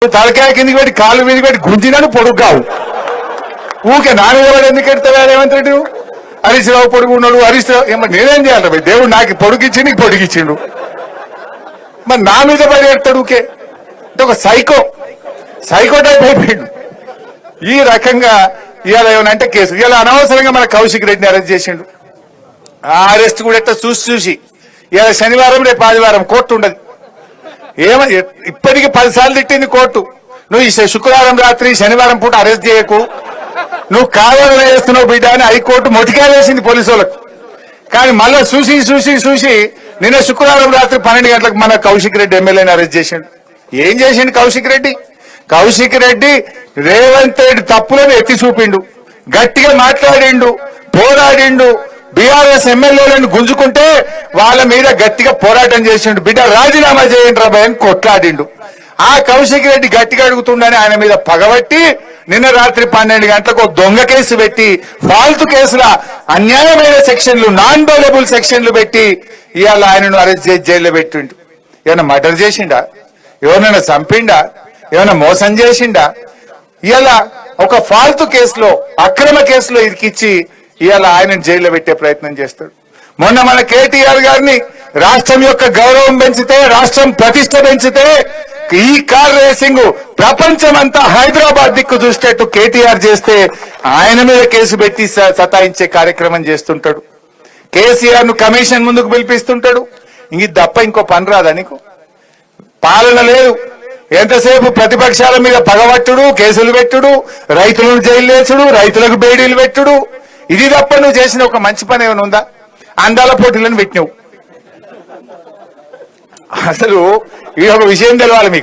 తలకాయ కిందికి పెట్టి కాలు మీదకి పెట్టి గుంజినాను పొడుగ్గావు ఊకే నా మీద వాడు ఎందుకు ఎడతావా రేవంత్ రెడ్డి హరీష్ రావు పొడుగు ఉన్నాడు హరీష్ రావు ఏమన్నా నేనేం చేయాలి భయ్ దేవుడు నాకు పొడుగిచ్చి నీకు పొడిగిచ్చిండు మరి నా మీద పడి ఎడతాడు ఊకే అంటే ఒక సైకో టైప్ అయిపోయిండు ఈ రకంగా ఇవాళ ఏమనంటే కేసు ఇవాళ అనవసరంగా మన కౌశిక్ రెడ్డిని అరెస్ట్ చేసిండు ఆ అరెస్ట్ కూడా ఎట్లా చూసి ఇవాళ శనివారం రేపు ఆదివారం కోర్టు ఉండదు ఇప్పటికి 10 సార్లు తిట్టింది కోర్టు నువ్వు ఈ శుక్రవారం రాత్రి శనివారం పూట అరెస్ట్ చేయకు నువ్వు కావాలని వేస్తున్నావు బిడ్డ అని హైకోర్టు మొటికాలేసింది పోలీసు వాళ్ళకు కానీ మళ్ళా చూసి నిన్న శుక్రవారం రాత్రి 12 గంటలకు మన కౌశిక్ రెడ్డి ఎమ్మెల్యేని అరెస్ట్ చేసిండు ఏం చేసిండు కౌశిక్ రెడ్డి రేవంత్ రెడ్డి తప్పులను ఎత్తి చూపిండు గట్టిగా మాట్లాడిండు పోరాడిండు బీఆర్ఎస్ ఎమ్మెల్యేలను గుంజుకుంటే వాళ్ళ మీద గట్టిగా పోరాటం చేసిండు బిడ్డ రాజీనామా చేయండి రాబాయ్ అని కొట్లాడిండు ఆ కౌశిక్ రెడ్డి గట్టిగా అడుగుతుండని ఆయన మీద పగబట్టి నిన్న రాత్రి 12 గంటలకు దొంగ కేసు పెట్టి ఫాల్తు కేసుల అన్యాయమైన సెక్షన్లు నాన్ బెయిలబుల్ సెక్షన్లు పెట్టి ఇవాళ ఆయనను అరెస్ట్ చేసి జైల్లో పెట్టిండు ఏమైనా మర్డర్ చేసిండా ఎవరినైనా చంపిండా ఏమైనా మోసం చేసిండా ఇవాళ ఒక ఫాల్తు కేసులో అక్రమ కేసులో ఇరికిచ్చి ఇవాళ ఆయనను జైల్లో పెట్టే ప్రయత్నం చేస్తాడు మొన్న మన కేటీఆర్ గారిని రాష్ట్రం యొక్క గౌరవం పెంచితే రాష్ట్రం ప్రతిష్ట పెంచితే ఈ కార్ రేసింగ్ ప్రపంచమంతా హైదరాబాద్ దిక్కు చూసేట్టు కేటీఆర్ చేస్తే ఆయన మీద కేసు పెట్టి సతాయించే కార్యక్రమం చేస్తుంటాడు కేసీఆర్ ను కమిషన్ ముందుకు పిలిపిస్తుంటాడు ఇంక తప్ప ఇంకో పని రాదా నీకు పాలన లేదు ఎంతసేపు ప్రతిపక్షాల మీద పగబట్టుడు కేసులు పెట్టుడు రైతులను జైలు వేసుడు రైతులకు బేడీలు పెట్టుడు ఇది తప్ప నువ్వు చేసిన ఒక మంచి పని ఏమైనా ఉందా అందాల పోటీలను పెట్టినావు అసలు ఇది ఒక విషయం తెలవాలి మీకు